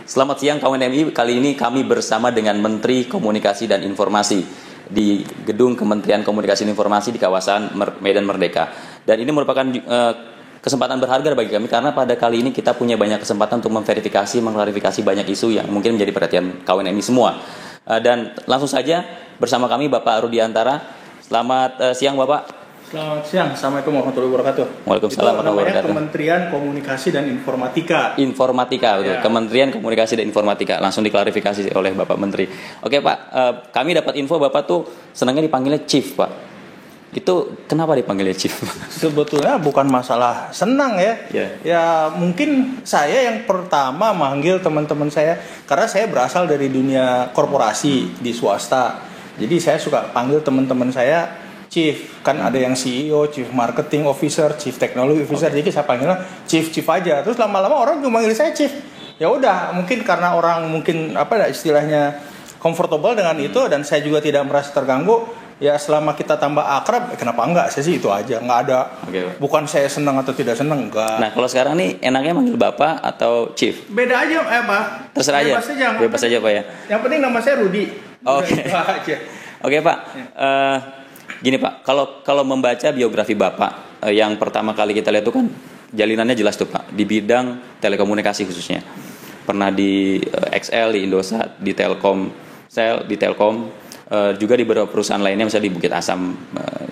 Selamat siang kawan MI, kali ini kami bersama dengan Menteri Komunikasi dan Informasi di Gedung Kementerian Komunikasi dan Informasi di kawasan Medan Merdeka. Dan ini merupakan kesempatan berharga bagi kami karena pada kali ini kita punya banyak kesempatan untuk mengklarifikasi banyak isu yang mungkin menjadi perhatian kawan MI semua. Dan langsung saja bersama kami Bapak Rudiantara. Selamat siang Bapak. Selamat siang, Assalamualaikum warahmatullahi wabarakatuh. Waalaikumsalam warahmatullahi wabarakatuh. Kementerian Komunikasi dan Informatika. Betul. Ya. Kementerian Komunikasi dan Informatika. Langsung diklarifikasi oleh Bapak Menteri. Oke Pak, kami dapat info Bapak tuh senangnya dipanggilnya Chief Pak. Itu kenapa dipanggilnya Chief? Sebetulnya bukan masalah senang ya. Ya mungkin saya yang pertama manggil teman-teman saya karena saya berasal dari dunia korporasi di swasta. Jadi saya suka panggil teman-teman saya Chief, kan ada yang CEO, Chief Marketing Officer, Chief Technology Officer, jadi saya panggilnya Chief aja. Terus lama-lama orang juga manggil saya Chief. Ya udah, mungkin karena orang istilahnya comfortable dengan itu dan saya juga tidak merasa terganggu. Ya selama kita tambah akrab, kenapa enggak? Saya sih itu aja, nggak ada. Bukan saya senang atau tidak senang, enggak. Nah kalau sekarang nih enaknya manggil Bapak atau Chief? Beda aja, Pak. Terserah aja. Bebas aja Pak ya. Yang penting nama saya Rudi. Oke Pak. Gini Pak, kalau membaca biografi Bapak, yang pertama kali kita lihat itu kan jalinannya jelas tuh Pak, di bidang telekomunikasi khususnya. Pernah di XL, di Indosat, di Telkomsel, di Telkom, juga di beberapa perusahaan lainnya, misalnya di Bukit Asam,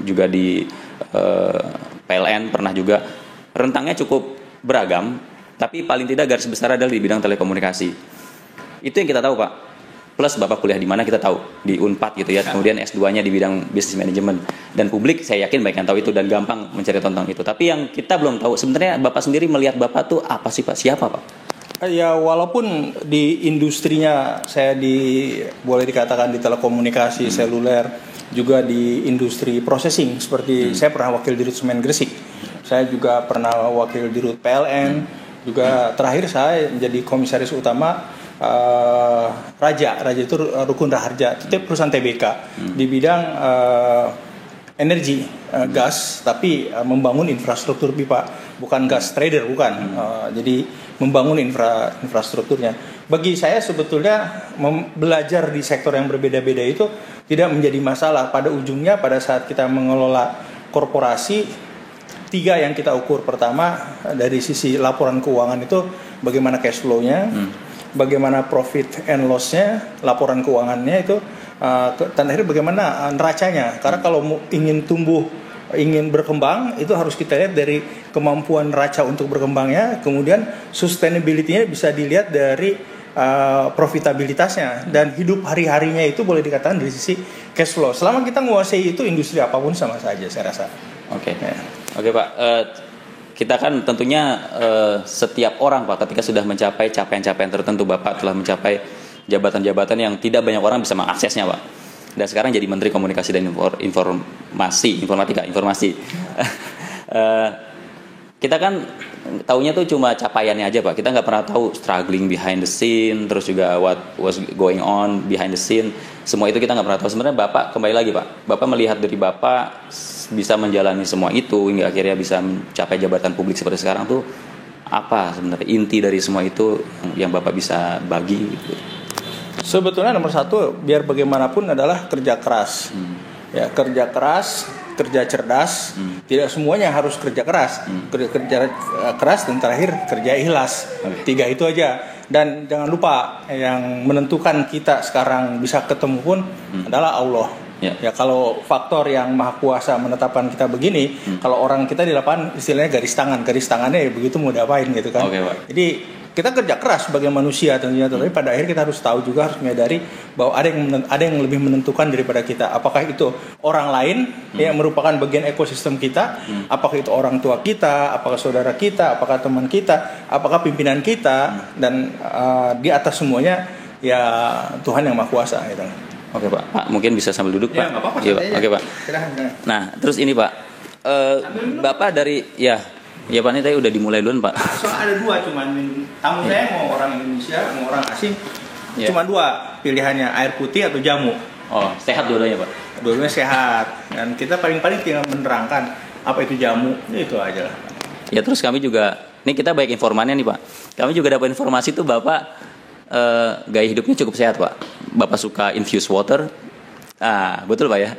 juga di PLN pernah juga. Rentangnya cukup beragam, tapi paling tidak garis besar adalah di bidang telekomunikasi. Itu yang kita tahu Pak. Plus Bapak kuliah di mana kita tahu, di Unpad gitu ya. Kemudian S2-nya di bidang business management. Dan publik saya yakin banyak yang tahu itu dan gampang mencari tentang itu. Tapi yang kita belum tahu, sebenarnya Bapak sendiri melihat Bapak tuh apa sih Pak? Siapa Pak? Ya walaupun di industrinya saya boleh dikatakan di telekomunikasi seluler, juga di industri processing seperti saya pernah wakil Dirut Semen Gresik. Saya juga pernah wakil Dirut PLN, juga terakhir saya menjadi komisaris utama Raja itu Rukun Raharja, itu perusahaan TBK di bidang energi, gas, tapi membangun infrastruktur pipa, bukan gas trader, bukan. Jadi membangun infrastrukturnya. Bagi saya sebetulnya belajar di sektor yang berbeda-beda itu tidak menjadi masalah. Pada ujungnya pada saat kita mengelola korporasi, 3 yang kita ukur. Pertama dari sisi laporan keuangan itu bagaimana cash flow-nya, bagaimana profit and loss-nya, laporan keuangannya itu, dan akhirnya bagaimana neracanya. Karena kalau ingin tumbuh, ingin berkembang, itu harus kita lihat dari kemampuan neraca untuk berkembangnya, kemudian sustainability-nya bisa dilihat dari profitabilitasnya, dan hidup hari-harinya itu boleh dikatakan dari sisi cash flow. Selama kita menguasai itu, industri apapun sama saja saya rasa. Oke Pak. Kita kan tentunya setiap orang Pak ketika sudah mencapai capaian-capaian tertentu, Bapak telah mencapai jabatan-jabatan yang tidak banyak orang bisa mengaksesnya Pak. Dan sekarang jadi Menteri Komunikasi dan Informasi. Kita kan taunya tuh cuma capaiannya aja Pak. Kita nggak pernah tahu struggling behind the scene, terus juga what was going on behind the scene. Semua itu kita nggak pernah tahu. Sebenarnya Bapak kembali lagi Pak. Bapak melihat dari Bapak bisa menjalani semua itu hingga akhirnya bisa mencapai jabatan publik seperti sekarang tuh apa sebenarnya inti dari semua itu yang Bapak bisa bagi gitu? Sebetulnya nomor 1 biar bagaimanapun adalah kerja keras. Ya, kerja keras, kerja cerdas. Tidak semuanya harus kerja keras. Kerja keras dan terakhir kerja ikhlas. 3 itu aja. Dan jangan lupa yang menentukan kita sekarang bisa ketemu pun adalah Allah. Ya kalau faktor yang maha kuasa menetapkan kita begini, kalau orang kita di lapangan istilahnya garis tangannya ya begitu mau diapain gitu kan. Jadi kita kerja keras sebagai manusia tentunya, tapi pada akhirnya kita harus tahu juga, harus menyadari bahwa ada yang lebih menentukan daripada kita. Apakah itu orang lain yang merupakan bagian ekosistem kita, apakah itu orang tua kita, apakah saudara kita, apakah teman kita, apakah pimpinan kita, dan di atas semuanya ya Tuhan yang maha kuasa gitu. Oke Pak, mungkin bisa sambil duduk Pak. Apa-apa, Oke Pak. Nah, terus ini Pak, Bapak dari ya Pak, ini tadi udah dimulai duluan Pak. Soalnya ada 2, cuman tamu saya mau orang Indonesia, mau orang asing, cuma 2 pilihannya, air putih atau jamu. Oh, sehat dua-duanya Pak? Dua-duanya sehat, dan kita paling-paling tinggal menerangkan apa itu jamu, itu aja lah. Ya terus kami juga, ini kita banyak informannya nih Pak. Kami juga dapat informasi tuh Bapak gaya hidupnya cukup sehat Pak. Bapak suka infused water. Betul Pak ya?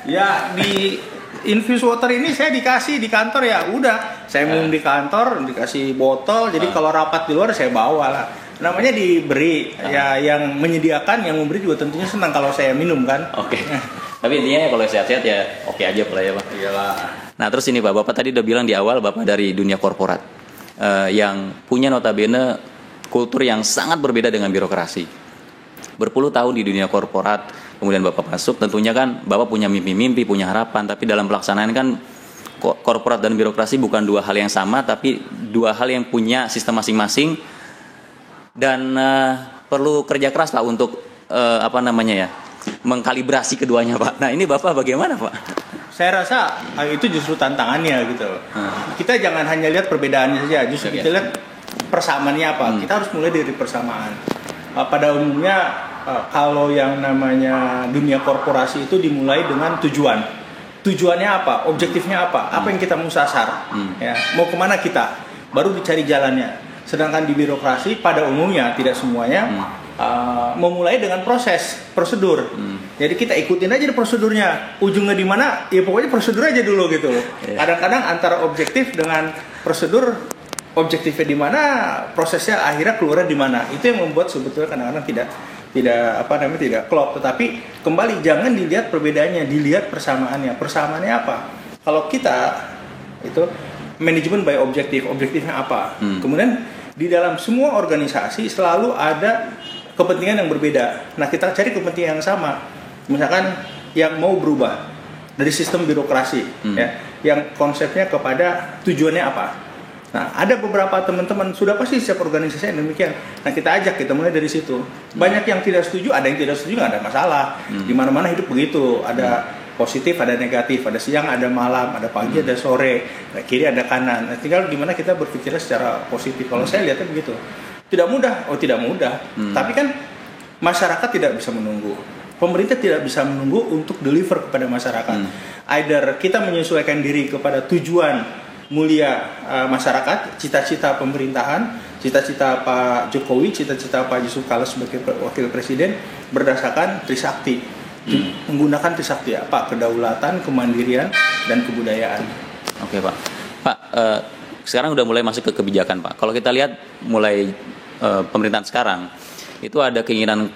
Ya, di infused water ini saya dikasih di kantor, ya udah. Saya minum di kantor, dikasih botol. Jadi kalau rapat di luar saya bawa lah. Namanya diberi. Ya, yang menyediakan, yang memberi juga tentunya senang kalau saya minum kan. Oke. Tapi intinya kalau sehat-sehat ya oke aja Pak ya Pak. Iyalah. Nah terus ini Pak, Bapak tadi udah bilang di awal Bapak dari dunia korporat yang punya notabene kultur yang sangat berbeda dengan birokrasi. Berpuluh tahun di dunia korporat, kemudian Bapak masuk, tentunya kan Bapak punya mimpi-mimpi, punya harapan, tapi dalam pelaksanaan kan korporat dan birokrasi bukan dua hal yang sama, tapi dua hal yang punya sistem masing-masing dan perlu kerja keras Pak untuk mengkalibrasi keduanya Pak. Nah ini Bapak bagaimana Pak? Saya rasa itu justru tantangannya gitu. Kita jangan hanya lihat perbedaannya saja, justru kita lihat persamaannya apa. Kita harus mulai dari persamaan. Pada umumnya kalau yang namanya dunia korporasi itu dimulai dengan tujuan. Tujuannya apa? Objektifnya apa? Apa yang kita mau sasar? Ya, mau kemana kita? Baru dicari jalannya. Sedangkan di birokrasi pada umumnya, tidak semuanya, memulai dengan prosedur. Jadi kita ikutin aja di prosedurnya. Ujungnya di mana? Ya pokoknya prosedur aja dulu gitu loh. Kadang-kadang antara objektif dengan prosedur, objektifnya di mana, prosesnya akhirnya keluar di mana. Itu yang membuat sebetulnya kadang-kadang tidak klop. Tetapi kembali jangan dilihat perbedaannya, dilihat persamaannya. Persamaannya apa? Kalau kita itu manajemen by objektifnya apa? Kemudian di dalam semua organisasi selalu ada kepentingan yang berbeda. Nah, kita cari kepentingan yang sama. Misalkan yang mau berubah dari sistem birokrasi, ya, yang konsepnya kepada tujuannya apa. Nah, ada beberapa teman-teman sudah pasti setiap organisasi yang demikian. Nah, kita ajak, kita mulai dari situ. Banyak yang tidak setuju, ada yang tidak setuju, nggak ada masalah. Di mana-mana hidup begitu, ada positif, ada negatif, ada siang, ada malam, ada pagi, ada sore, ada kiri, ada kanan. Nah, tinggal gimana kita berpikirnya secara positif. Kalau saya lihatnya begitu. Tidak mudah, tidak mudah. Tapi kan masyarakat tidak bisa menunggu. Pemerintah tidak bisa menunggu untuk deliver kepada masyarakat. Either kita menyesuaikan diri kepada tujuan mulia masyarakat, cita-cita pemerintahan, cita-cita Pak Jokowi, cita-cita Pak Yusuf Kala sebagai wakil presiden berdasarkan Trisakti. Menggunakan Trisakti apa? Kedaulatan, kemandirian, dan kebudayaan. Oke Pak. Pak, sekarang udah mulai masuk ke kebijakan Pak. Kalau kita lihat mulai pemerintahan sekarang itu ada keinginan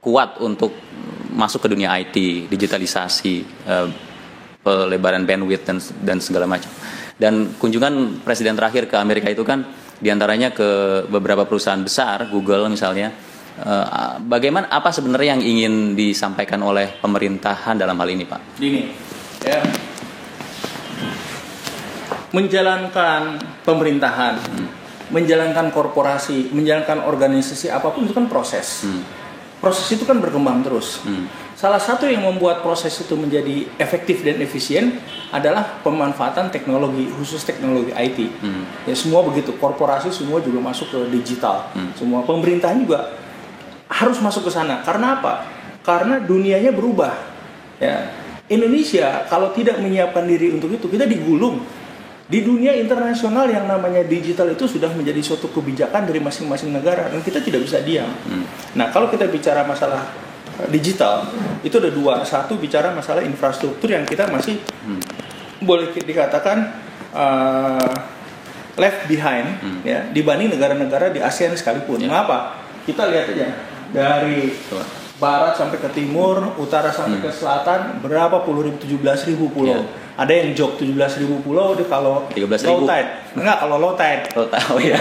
kuat untuk masuk ke dunia IT, digitalisasi, pelebaran bandwidth dan segala macam. Dan kunjungan presiden terakhir ke Amerika itu kan diantaranya ke beberapa perusahaan besar, Google misalnya. Bagaimana, apa sebenarnya yang ingin disampaikan oleh pemerintahan dalam hal ini Pak? Gini, ya. Menjalankan pemerintahan, menjalankan korporasi, menjalankan organisasi apapun itu kan proses. Proses itu kan berkembang terus. Salah satu yang membuat proses itu menjadi efektif dan efisien adalah pemanfaatan teknologi, khusus teknologi IT. Ya semua begitu, korporasi semua juga masuk ke digital. Semua pemerintahan juga harus masuk ke sana. Karena apa? Karena dunianya berubah. Ya. Indonesia kalau tidak menyiapkan diri untuk itu, kita digulung. Di dunia internasional yang namanya digital itu sudah menjadi suatu kebijakan dari masing-masing negara dan kita tidak bisa diam. Nah, kalau kita bicara masalah digital, itu ada dua. Satu bicara masalah infrastruktur yang kita masih boleh dikatakan left behind ya dibanding negara-negara di ASEAN sekalipun. Mengapa? Kita lihat aja dari barat sampai ke timur, utara sampai ke selatan, berapa puluh ribu, 17.000 pulau. Ada yang jok 17.000 pulau, kalau low tide. Enggak, kalau low tide. Oh ya.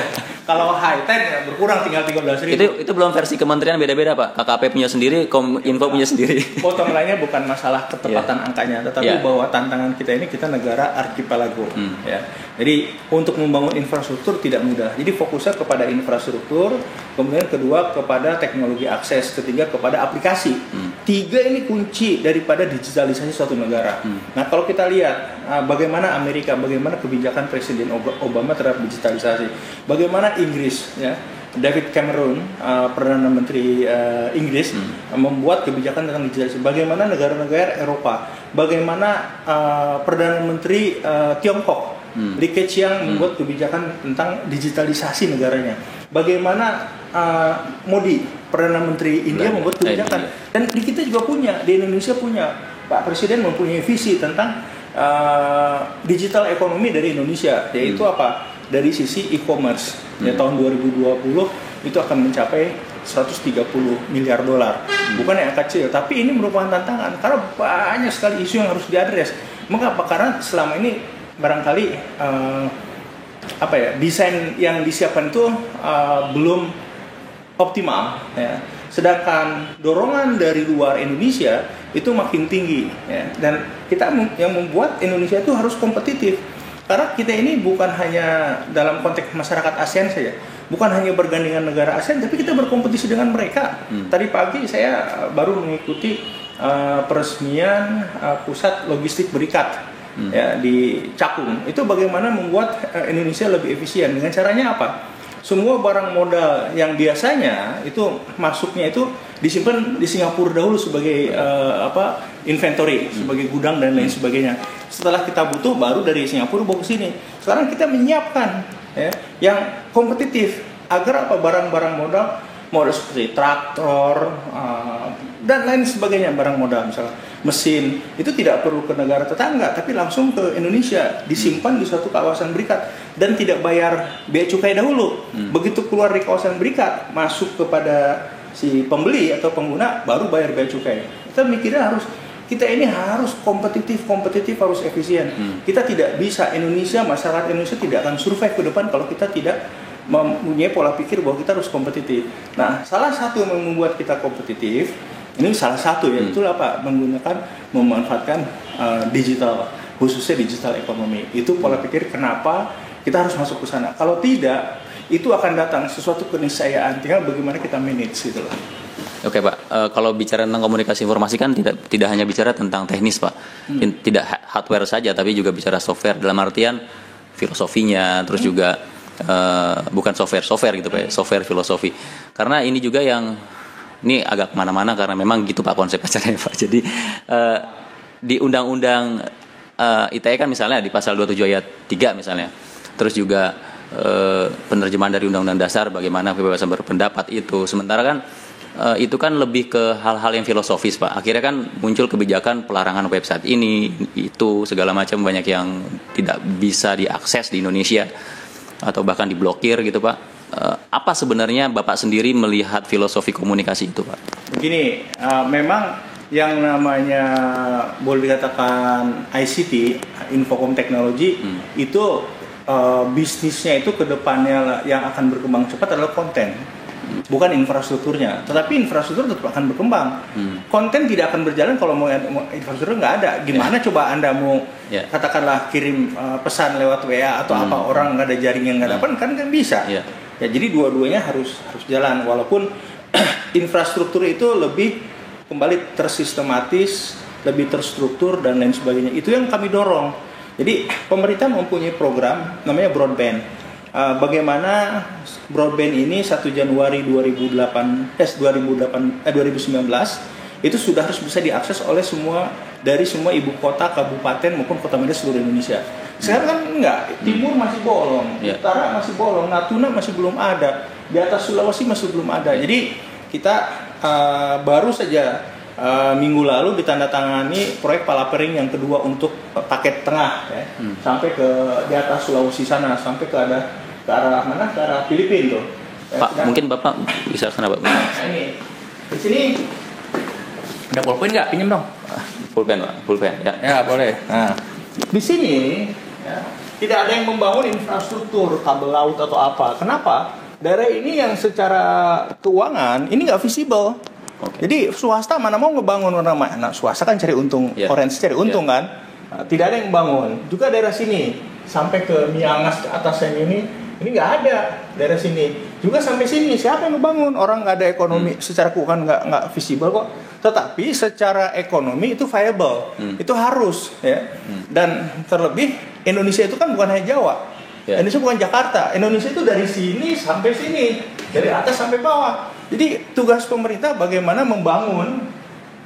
Kalau high tide ya berkurang tinggal 13.000. Itu belum versi kementerian beda-beda Pak. KKP punya sendiri, Kominfo punya sendiri. Bottom line-nya bukan masalah ketepatan angkanya, tetapi bahwa tantangan kita ini, kita negara archipelago. Ya. Jadi untuk membangun infrastruktur tidak mudah. Jadi fokusnya kepada infrastruktur, kemudian kedua kepada teknologi akses, ketiga kepada aplikasi. Tiga ini kunci daripada digitalisasi suatu negara. Nah kalau kita lihat bagaimana Amerika, bagaimana kebijakan Presiden Obama terhadap digitalisasi, bagaimana Inggris, ya, David Cameron, Perdana Menteri Inggris, membuat kebijakan tentang digitalisasi. Bagaimana negara-negara Eropa, bagaimana Perdana Menteri Tiongkok, Li Keqiang membuat kebijakan tentang digitalisasi negaranya. bagaimana Modi, Perdana Menteri India membuat kebijakan. Dan di kita juga punya, di Indonesia punya, Pak Presiden mempunyai visi tentang digital ekonomi dari Indonesia, yaitu apa? Dari sisi e-commerce. Ya, tahun 2020 itu akan mencapai 130 miliar dolar. Bukan yang kecil, tapi ini merupakan tantangan karena banyak sekali isu yang harus diadres. Mengapa? Karena selama ini barangkali desain yang disiapkan itu belum optimal, ya. Sedangkan dorongan dari luar Indonesia itu makin tinggi, ya. Dan kita yang membuat Indonesia itu harus kompetitif, karena kita ini bukan hanya dalam konteks masyarakat ASEAN saja, bukan hanya bergandingan negara ASEAN, tapi kita berkompetisi dengan mereka. Tadi pagi saya baru mengikuti peresmian pusat logistik berikat, ya, di Cakung. Itu bagaimana membuat Indonesia lebih efisien. Dengan caranya apa? Semua barang modal yang biasanya itu masuknya itu disimpan di Singapura dahulu sebagai inventory, sebagai gudang dan lain sebagainya. Setelah kita butuh baru dari Singapura bawa ke sini. Sekarang kita menyiapkan, ya, yang kompetitif agar barang-barang modal seperti traktor dan lain sebagainya, barang modal misalnya mesin itu tidak perlu ke negara tetangga tapi langsung ke Indonesia, disimpan di suatu kawasan berikat dan tidak bayar bea cukai dahulu. Begitu keluar dari kawasan berikat masuk kepada si pembeli atau pengguna baru bayar bea cukai. Kita mikirnya kita ini harus kompetitif, harus efisien. Kita tidak bisa, masyarakat Indonesia tidak akan survive ke depan kalau kita tidak mempunyai pola pikir bahwa kita harus kompetitif. Nah, salah satu yang membuat kita kompetitif, ini salah satu, yaitu memanfaatkan digital, khususnya digital ekonomi. Itu pola pikir kenapa kita harus masuk ke sana. Kalau tidak, itu akan datang sesuatu keniscayaan. Tinggal bagaimana kita manage gitu lah. Oke Pak, kalau bicara tentang komunikasi informasi kan tidak hanya bicara tentang teknis Pak, tidak hardware saja, tapi juga bicara software dalam artian filosofinya, terus juga bukan software gitu Pak, software filosofi. Karena ini juga yang ini agak kemana-mana karena memang gitu Pak konsep acaranya Pak. Jadi di undang-undang ITE kan misalnya di pasal 27 ayat 3 misalnya, terus juga penerjemahan dari undang-undang dasar bagaimana kebebasan berpendapat itu. Sementara kan itu kan lebih ke hal-hal yang filosofis Pak. Akhirnya kan muncul kebijakan pelarangan website ini, itu segala macam, banyak yang tidak bisa diakses di Indonesia atau bahkan diblokir gitu Pak. Apa sebenarnya Bapak sendiri melihat filosofi komunikasi itu Pak? Begini, memang yang namanya boleh dikatakan ICT, Infocom Technology, itu bisnisnya itu ke depannya yang akan berkembang cepat adalah konten. Bukan infrastrukturnya, tetapi infrastruktur tetap akan berkembang. Konten tidak akan berjalan kalau mau infrastruktur nggak ada. Gimana coba Anda mau katakanlah kirim pesan lewat WA atau apa, orang nggak ada jaringan nggak dapat, kan bisa. Ya, jadi dua-duanya harus jalan. Walaupun infrastruktur itu lebih kembali tersistematis, lebih terstruktur dan lain sebagainya. Itu yang kami dorong. Jadi pemerintah mempunyai program namanya broadband. Bagaimana broadband ini 1 Januari 2019 itu sudah harus bisa diakses oleh dari semua ibu kota, kabupaten maupun kota medan seluruh Indonesia. Sekarang kan enggak, timur masih bolong, utara masih bolong, Natuna masih belum ada, di atas Sulawesi masih belum ada. Jadi kita baru saja minggu lalu ditandatangani proyek Palapering yang kedua untuk paket tengah, ya, sampai ke di atas Sulawesi sana, sampai ke arah mana? Ke arah Filipina tuh. Pak, mungkin Bapak bisa sana Pak. Ini di sini ada pulpen nggak? Pinjam dong. Pulpen Pak, pulpen ya. Ya boleh. Nah, di sini ya, tidak ada yang membangun infrastruktur kabel laut atau apa. Kenapa? Daerah ini yang secara keuangan ini nggak visible. Jadi swasta mana mau ngebangun mana? Swasta kan cari untung, orange cari untung kan. Nah, tidak ada yang membangun. Juga daerah sini sampai ke Miangas ke atas ini nggak ada. Daerah sini juga sampai sini siapa yang ngebangun? Orang nggak ada ekonomi, secara keuangan nggak visible kok. Tetapi secara ekonomi itu viable, itu harus ya. Dan terlebih Indonesia itu kan bukan hanya Jawa. Indonesia bukan Jakarta. Indonesia itu dari sini sampai sini, dari atas sampai bawah. Jadi tugas pemerintah bagaimana membangun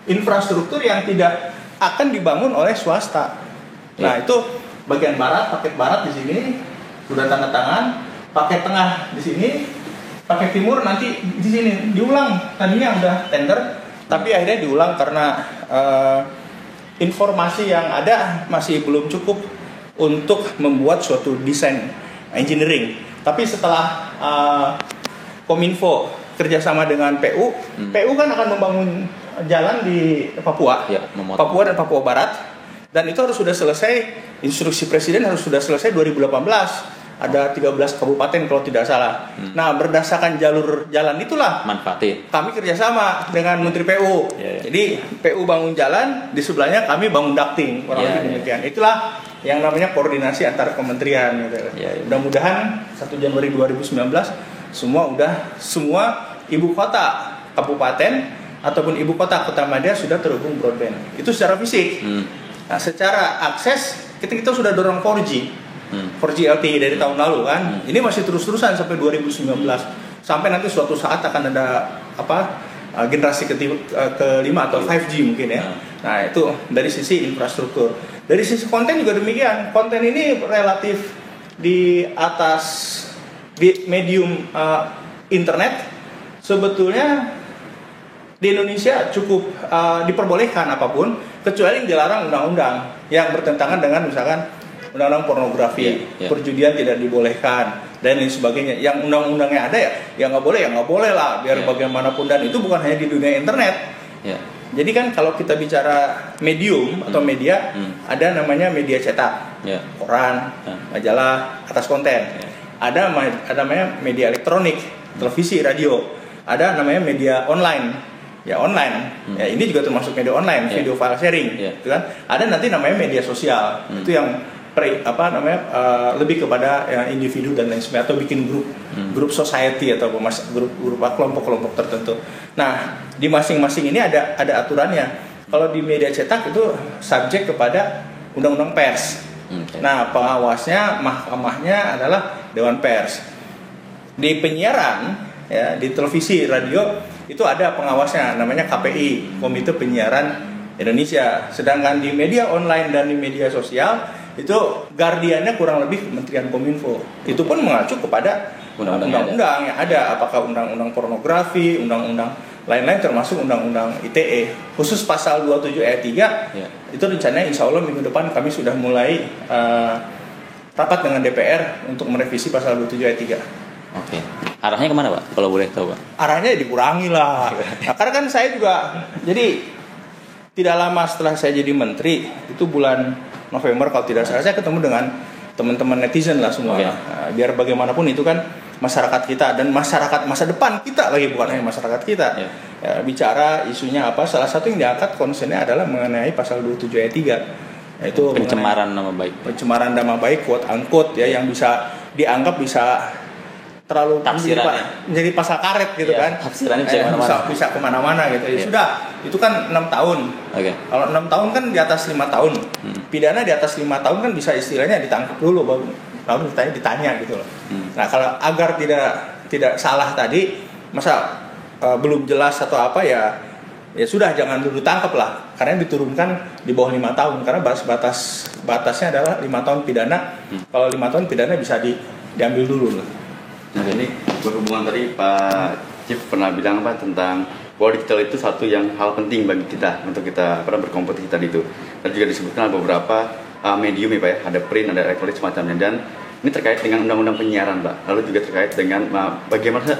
infrastruktur yang tidak akan dibangun oleh swasta. Nah itu bagian barat, paket barat di sini sudah tanda tangan, paket tengah di sini pakai Timur nanti di sini diulang. Tadinya udah tender, tapi akhirnya diulang karena informasi yang ada masih belum cukup untuk membuat suatu desain engineering. Tapi setelah Kominfo kerjasama dengan PU, PU kan akan membangun jalan di Papua, Papua dan Papua Barat, dan itu harus sudah selesai. Instruksi Presiden harus sudah selesai 2018. Ada 13 kabupaten kalau tidak salah. Nah, berdasarkan jalur jalan itulah manfaatin. Kami kerjasama dengan Menteri PU. Jadi PU bangun jalan, di sebelahnya kami bangun ducting. Kurang lebih demikian. Itulah yang namanya koordinasi antar kementerian. Gitu. Mudah-mudahan 1 Januari 2019 semua ibu kota kabupaten ataupun ibu kota madya sudah terhubung broadband. Itu secara fisik. Nah, secara akses kita sudah dorong 4G. 4G LTE dari tahun lalu kan. Ini masih terus-terusan sampai 2019. Sampai nanti suatu saat akan ada generasi kelima atau 5G mungkin ya. Nah, itu dari sisi infrastruktur. Dari sisi konten juga demikian. Konten ini relatif di atas di medium internet sebetulnya di Indonesia cukup diperbolehkan apapun kecuali yang dilarang undang-undang yang bertentangan dengan misalkan undang-undang pornografi, perjudian tidak dibolehkan dan lain sebagainya. Yang undang-undangnya ada ya nggak boleh lah biar bagaimanapun, dan itu bukan hanya di dunia internet. Jadi kan kalau kita bicara medium atau media, ada namanya media cetak, koran, majalah, atas konten. Ada namanya media elektronik, televisi, radio. Ada namanya media online. Online. Ini juga termasuk media online, video file sharing, gitu kan. Ada nanti namanya media sosial. Itu yang lebih kepada individu dan lain sebagainya, atau bikin grup society atau grup kelompok-kelompok tertentu. Nah, di masing-masing ini ada aturannya. Kalau di media cetak itu subjek kepada undang-undang pers. Nah, pengawasnya mahkamahnya adalah Dewan Pers. Di penyiaran di televisi, radio itu ada pengawasnya namanya KPI, Komite Penyiaran Indonesia. Sedangkan di media online dan di media sosial itu guardiannya kurang lebih Kementerian Kominfo. Itu pun mengacu kepada undang-undang yang ada, apakah undang-undang pornografi, undang-undang lain-lain termasuk undang-undang ITE. Khusus pasal 27 ayat 3 itu rencananya insya Allah minggu depan kami sudah mulai rapat dengan DPR untuk merevisi pasal 27 ayat 3. Oke. Arahnya kemana Pak? Kalau boleh tahu Pak? Arahnya dikurangi lah. Nah, karena kan saya juga jadi tidak lama setelah saya jadi menteri, itu bulan November kalau tidak salah, saya ketemu dengan teman-teman netizen lah semua. Nah, biar bagaimanapun itu kan masyarakat kita dan masyarakat masa depan kita lagi, bukan hanya masyarakat kita. Bicara isunya apa? Salah satu yang diangkat konsennya adalah mengenai pasal 27 ayat 3. Yaitu pencemaran nama baik. Pencemaran nama baik quote unquote yang bisa dianggap bisa terlalu menjadi pasal karet gitu kan. Tafsirannya bisa kemana-mana gitu. Ya sudah, itu kan 6 tahun. Kalau 6 tahun kan di atas 5 tahun. Pidana di atas 5 tahun kan bisa istilahnya ditangkap dulu baru ditanya gitu loh. Nah, kalau agar tidak salah tadi, masa belum jelas atau apa ya sudah jangan dulu tangkap lah. Karena diturunkan di bawah 5 tahun karena batasnya adalah 5 tahun pidana. Kalau 5 tahun pidana bisa diambil dulu loh. Nah, ini berhubungan tadi Pak Chief pernah bilang tentang bahwa digital itu satu yang hal penting bagi kita untuk kita berkompetisi tadi itu. Dan juga disebutkan ada beberapa medium ya Pak ya, ada print, ada elektronik semacamnya, dan ini terkait dengan undang-undang penyiaran Pak. Lalu juga terkait dengan bagaimana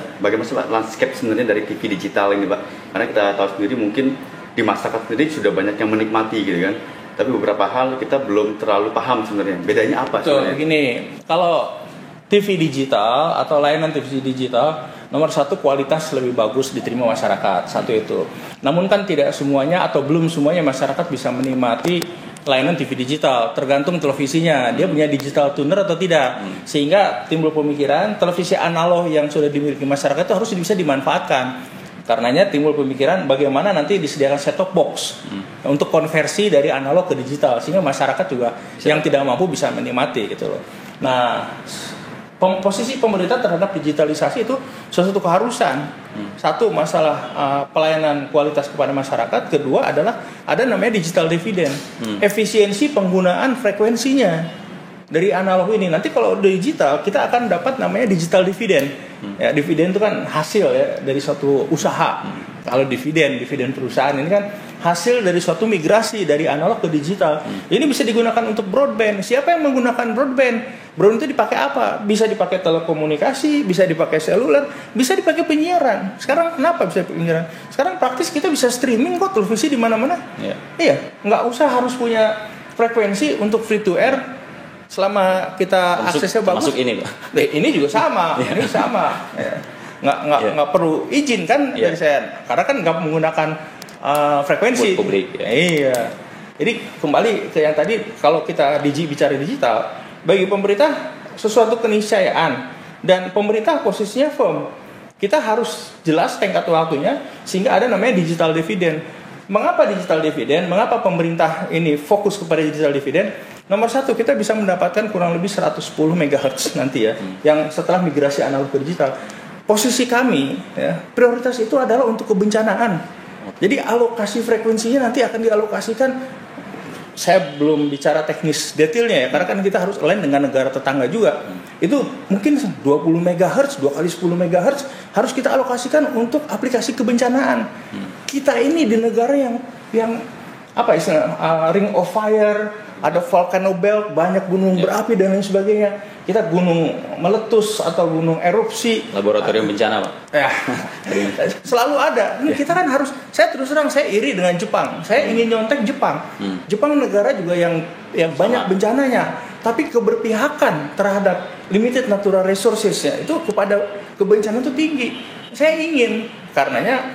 landscape sebenarnya dari TV digital ini Pak. Karena kita tahu sendiri mungkin di masyarakat sendiri sudah banyak yang menikmati gitu kan. Tapi beberapa hal kita belum terlalu paham sebenarnya. Bedanya apa sebenarnya? Begini, kalau TV digital atau layanan TV digital, nomor satu kualitas lebih bagus diterima masyarakat, satu itu. Namun kan tidak semuanya atau belum semuanya masyarakat bisa menikmati layanan TV digital, tergantung televisinya, dia punya digital tuner atau tidak. Sehingga timbul pemikiran televisi analog yang sudah dimiliki masyarakat itu harus bisa dimanfaatkan. Karenanya timbul pemikiran bagaimana nanti disediakan set-top box untuk konversi dari analog ke digital, sehingga masyarakat juga yang tidak mampu bisa menikmati gitu loh. Nah, posisi pemerintah terhadap digitalisasi itu suatu keharusan. Satu, masalah pelayanan kualitas kepada masyarakat. Kedua adalah ada namanya digital dividend, efisiensi penggunaan frekuensinya dari analog ini. Nanti kalau digital kita akan dapat namanya digital dividend. Ya, dividen itu kan hasil ya dari suatu usaha. Kalau dividen perusahaan ini kan hasil dari suatu migrasi dari analog ke digital. Ini bisa digunakan untuk broadband. Siapa yang menggunakan broadband? Broadband itu dipakai apa? Bisa dipakai telekomunikasi, bisa dipakai seluler, bisa dipakai penyiaran. Sekarang kenapa bisa penyiaran? Sekarang praktis kita bisa streaming kok televisi di mana-mana. Iya, nggak usah harus punya frekuensi untuk free to air selama kita aksesnya bagus. Masuk ini, Pak. Ini juga sama, ini sama. Ya. Nggak perlu izin kan dari saya, karena kan nggak menggunakan frekuensi publik. Iya. Jadi kembali ke yang tadi, kalau kita bicara digital, bagi pemerintah sesuatu keniscayaan dan pemerintah posisinya firm. Kita harus jelas tenggat waktunya sehingga ada namanya digital dividend. Mengapa digital dividend? Mengapa pemerintah ini fokus kepada digital dividend? Nomor satu, kita bisa mendapatkan kurang lebih 110 MHz nanti ya, yang setelah migrasi analog ke digital. Posisi kami, ya, prioritas itu adalah untuk kebencanaan. Jadi alokasi frekuensinya nanti akan dialokasikan. Saya belum bicara teknis detailnya ya, karena kan kita harus align dengan negara tetangga juga. Itu mungkin 20 MHz, 2 kali 10 MHz harus kita alokasikan untuk aplikasi kebencanaan. Kita ini di negara yang apa istilah ring of fire, ada volcano belt, banyak gunung berapi dan lain sebagainya. Kita gunung meletus atau gunung erupsi, laboratorium bencana, Pak. Ya, selalu ada. Kita kan harus, saya terus terang saya iri dengan Jepang. Saya ingin nyontek Jepang. Jepang negara juga yang banyak bencananya, tapi keberpihakan terhadap limited natural resources ya itu kepada kebencanaan itu tinggi. Saya ingin, karenanya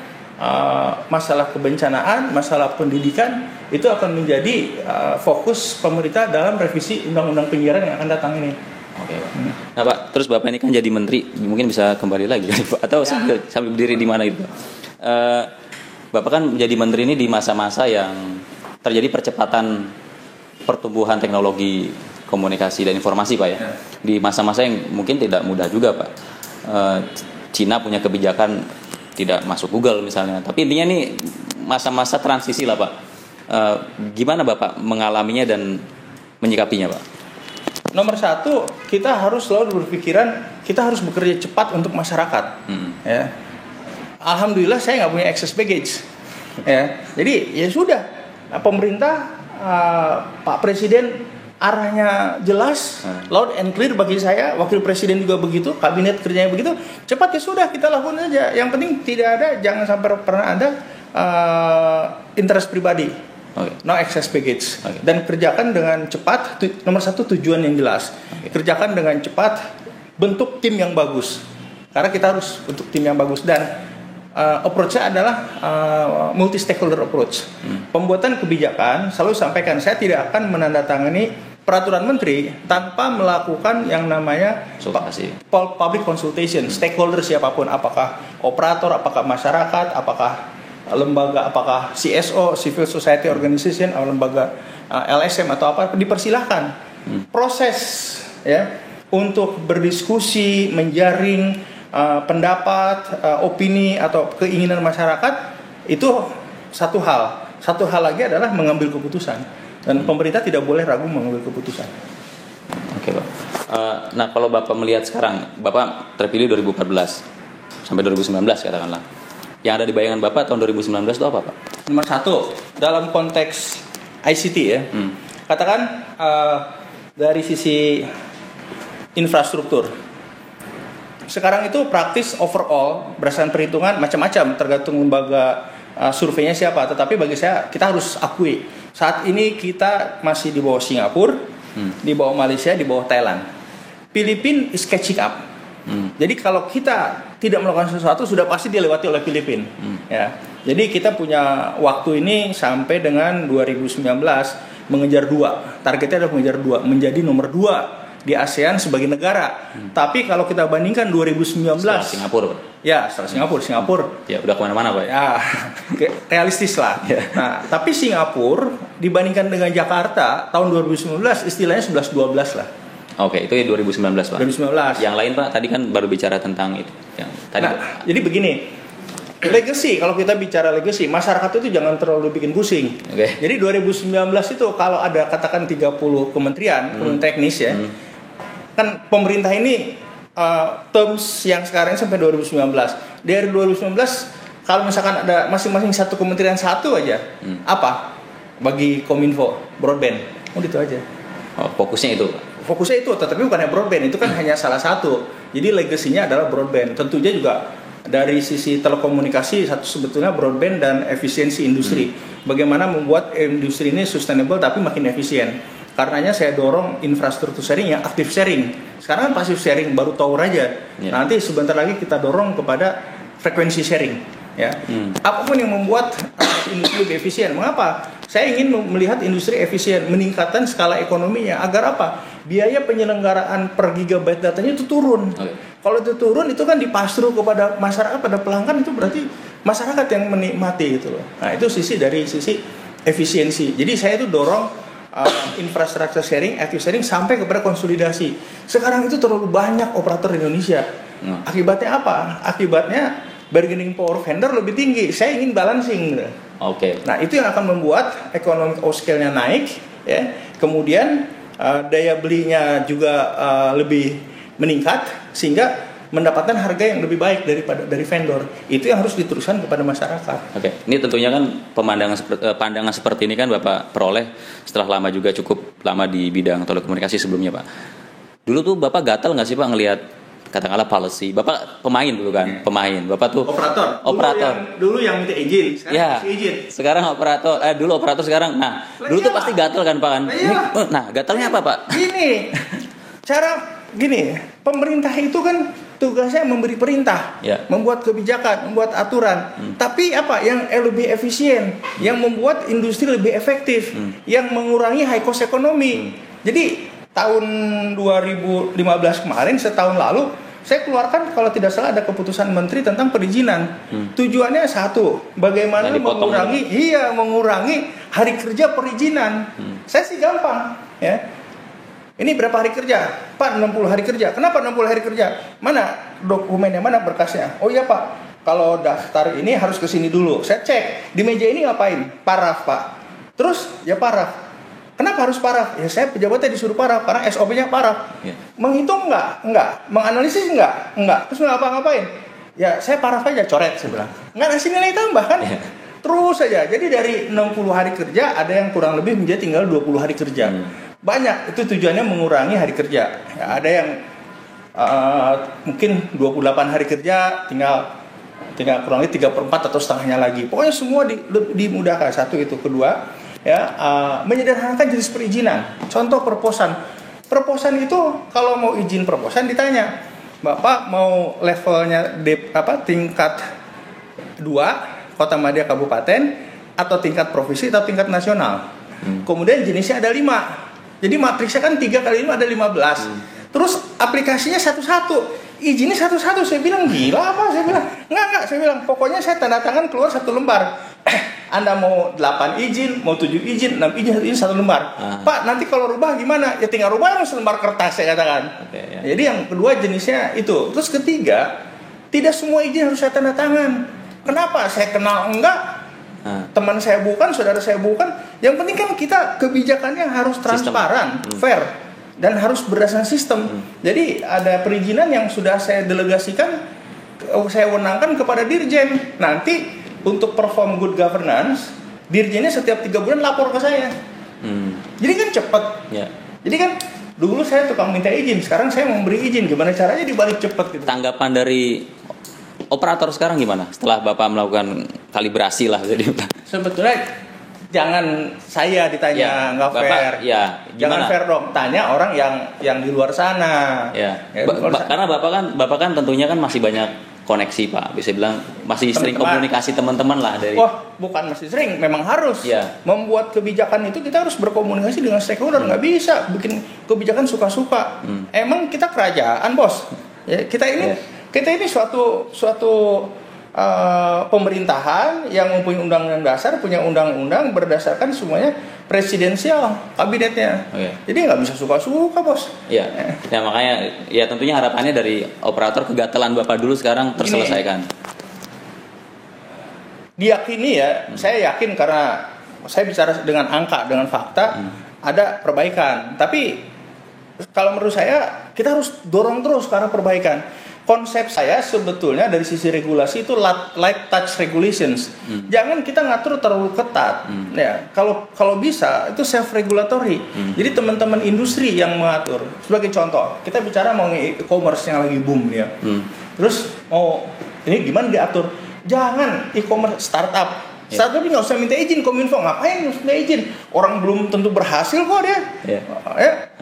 masalah kebencanaan, masalah pendidikan itu akan menjadi fokus pemerintah dalam revisi undang-undang penyiaran yang akan datang ini. Oke, Pak. Nah, Pak, terus Bapak ini kan jadi menteri, mungkin bisa kembali lagi Pak, atau sambil berdiri di mana itu, Pak? Bapak kan menjadi menteri ini di masa-masa yang terjadi percepatan pertumbuhan teknologi komunikasi dan informasi, Pak ya. Di masa-masa yang mungkin tidak mudah juga, Pak. Cina punya kebijakan tidak masuk Google misalnya, tapi intinya nih masa-masa transisi lah, Pak. Gimana Bapak mengalaminya dan menyikapinya, Pak? Nomor satu, kita harus selalu berpikiran kita harus bekerja cepat untuk masyarakat. Ya. Alhamdulillah saya nggak punya excess baggage. Ya. Jadi ya sudah, pemerintah, Pak Presiden arahnya jelas, loud and clear bagi saya, Wakil Presiden juga begitu, kabinet kerjanya begitu, cepat ya sudah kita lakukan aja. Yang penting tidak ada, jangan sampai pernah ada interest pribadi. No excess baggage. Dan kerjakan dengan cepat. Nomor satu, tujuan yang jelas. Kerjakan dengan cepat, bentuk tim yang bagus. Karena kita harus bentuk tim yang bagus. Dan approach-nya adalah multi stakeholder approach. Pembuatan kebijakan selalu sampaikan, saya tidak akan menandatangani peraturan menteri tanpa melakukan yang namanya public consultation. Stakeholder siapapun, apakah operator, apakah masyarakat, apakah lembaga, apakah CSO, civil society organization, atau lembaga LSM atau apa, dipersilahkan. Proses ya untuk berdiskusi, menjaring pendapat, opini atau keinginan masyarakat itu satu hal. Satu hal lagi adalah mengambil keputusan. Dan pemerintah tidak boleh ragu mengambil keputusan. Oke, Pak. Nah, kalau Bapak melihat sekarang, Bapak terpilih 2014 sampai 2019 katakanlah. Yang ada di bayangan Bapak tahun 2019 itu apa, Pak? Nomor satu, dalam konteks ICT ya, katakan dari sisi infrastruktur. Sekarang itu praktis overall, berdasarkan perhitungan macam-macam, tergantung lembaga surveinya siapa. Tetapi bagi saya, kita harus akui, saat ini kita masih di bawah Singapura, di bawah Malaysia, di bawah Thailand. Filipina is catching up. Jadi kalau kita tidak melakukan sesuatu sudah pasti dilewati oleh Filipina. Ya. Jadi kita punya waktu ini sampai dengan 2019 mengejar 2. Targetnya adalah mengejar 2, menjadi nomor 2 di ASEAN sebagai negara. Tapi kalau kita bandingkan 2019 setelah Singapura, Pak. Ya, setelah Singapura. Ya, udah kemana-mana, Pak. Ya, realistis lah. Nah, tapi Singapura dibandingkan dengan Jakarta tahun 2019 istilahnya 11-12 lah. Oke, itu 2019, Pak. 2019. Yang lain, Pak, tadi kan baru bicara tentang itu. Yang tadi. Nah, jadi begini. Legacy, kalau kita bicara legacy, masyarakat itu jangan terlalu bikin pusing. Jadi 2019 itu kalau ada katakan 30 kementerian, teknis ya. Kan pemerintah ini terms yang sekarang sampai 2019. Dari 2019 kalau misalkan ada masing-masing satu kementerian satu aja, apa bagi Kominfo broadband, itu aja. Fokusnya itu. Fokusnya itu, tetapi bukannya broadband, itu kan hanya salah satu. Jadi legasinya adalah broadband. Tentunya juga dari sisi telekomunikasi satu sebetulnya broadband dan efisiensi industri. Bagaimana membuat industri ini sustainable tapi makin efisien. Karenanya saya dorong infrastruktur sharing yang aktif sharing. Sekarang kan pasif sharing baru tower aja. Nanti sebentar lagi kita dorong kepada frekuensi sharing. Ya, apapun yang membuat industri lebih efisien. Mengapa? Saya ingin melihat industri efisien, meningkatkan skala ekonominya. Agar apa? Biaya penyelenggaraan per gigabyte datanya itu turun. Kalau itu turun, itu kan dipasru kepada masyarakat, pada pelanggan, itu berarti masyarakat yang menikmati gitu loh. Nah, itu dari sisi efisiensi. Jadi saya itu dorong infrastruktur sharing, active sharing sampai kepada konsolidasi. Sekarang itu terlalu banyak operator di Indonesia. Akibatnya apa? Akibatnya bargaining power vendor lebih tinggi. Saya ingin balancing. Nah, itu yang akan membuat economic scale-nya naik, ya. Kemudian daya belinya juga lebih meningkat sehingga mendapatkan harga yang lebih baik dari vendor. Itu yang harus diteruskan kepada masyarakat. Ini tentunya kan pandangan seperti ini kan Bapak peroleh setelah lama juga, cukup lama di bidang telekomunikasi sebelumnya, Pak. Dulu tuh Bapak gatal nggak sih Pak ngelihat katakanlah policy? Bapak pemain dulu kan, pemain. Bapak tuh operator. Dulu yang minta izin, sekarang izin. Sekarang operator. Dulu operator, sekarang. Nah, dulu tuh pasti gatal kan Pak kan? Nah, gatalnya apa Pak? Gini, pemerintah itu kan tugasnya memberi perintah, membuat kebijakan, membuat aturan. Tapi apa yang lebih efisien, yang membuat industri lebih efektif, yang mengurangi high cost ekonomi. Jadi tahun 2015 kemarin, setahun lalu, saya keluarkan kalau tidak salah ada keputusan menteri tentang perizinan. Tujuannya satu, bagaimana mengurangi hari kerja perizinan. Saya sih gampang, ya. Ini berapa hari kerja? Pak, 60 hari kerja. Kenapa 60 hari kerja? Mana dokumennya, mana berkasnya? Oh iya Pak, kalau daftar ini harus ke sini dulu. Saya cek, di meja ini ngapain? Paraf Pak. Terus ya paraf. Kenapa harus paraf? Ya saya pejabatnya disuruh paraf karena SOP-nya paraf. Menghitung enggak? Enggak. Menganalisis enggak? Enggak. Terus ngapain? Ya saya paraf aja, coret saya bilang. Enggak ngasih nilai tambah kan? Terus saja. Jadi dari 60 hari kerja ada yang kurang lebih menjadi tinggal 20 hari kerja. Banyak, itu tujuannya mengurangi hari kerja. Ya, ada yang mungkin 28 hari kerja tinggal kurang lebih 3/4 atau setengahnya lagi. Pokoknya semua dimudahkan. Satu itu. Kedua, ya, menyederhanakan jenis perizinan. Contoh proposan itu kalau mau izin proposan ditanya, Bapak mau levelnya tingkat 2 Kota Madya Kabupaten, atau tingkat provinsi atau tingkat nasional. Kemudian jenisnya ada 5. Jadi matriksnya kan 3 kali 5 ada 15. Terus aplikasinya satu-satu, izinnya satu-satu. Saya bilang gila apa? Saya bilang enggak. Saya bilang pokoknya saya tanda tangan keluar 1 lembar. Anda mau 8 izin, mau 7 izin, 6 izin, 1 lembar. Pak, nanti kalau rubah gimana? Ya tinggal rubah yang selembar kertas, saya katakan. Jadi yang kedua jenisnya itu. Terus ketiga, tidak semua izin harus saya tanda tangan. Kenapa? Saya kenal enggak? Teman saya bukan, saudara saya bukan. Yang penting kan kita kebijakannya harus transparan, fair, dan harus berdasarkan sistem. Jadi ada perizinan yang sudah saya delegasikan, saya wenangkan kepada dirjen. Nanti untuk perform good governance, dirjennya setiap 3 bulan lapor ke saya. Jadi kan cepat. Jadi kan dulu saya tukang minta izin, sekarang saya memberi izin. Gimana caranya dibalik cepat gitu. Tanggapan dari operator sekarang gimana setelah Bapak melakukan kalibrasi lah jadi? Sebetulnya jangan saya ditanya, nggak fair. Jangan fair dong, tanya orang yang di luar sana. Karena Bapak kan tentunya kan masih banyak koneksi Pak, bisa bilang masih sering komunikasi teman-teman lah dari. Bukan masih sering, memang harus. Membuat kebijakan itu kita harus berkomunikasi dengan stakeholder, nggak bisa bikin kebijakan suka-suka. Emang kita kerajaan bos, ya, kita ini suatu pemerintahan yang mempunyai undang-undang dasar, punya undang-undang berdasarkan semuanya presidensial kabinetnya. Jadi nggak bisa suka-suka bos. Ya makanya ya tentunya harapannya dari operator kegatalan Bapak dulu sekarang terselesaikan. Diyakini saya yakin karena saya bicara dengan angka, dengan fakta, ada perbaikan. Tapi kalau menurut saya kita harus dorong terus ke arah perbaikan. Konsep saya sebetulnya dari sisi regulasi itu light touch regulations. Jangan kita ngatur terlalu ketat. Ya, kalau bisa itu self regulatory. Jadi teman-teman industri yang mengatur. Sebagai contoh, kita bicara mengenai e-commerce yang lagi boom ya. Terus ini gimana diatur? Jangan e-commerce startup. Startup nggak usah minta izin Kominfo, ngapain minta izin? Orang belum tentu berhasil kok dia.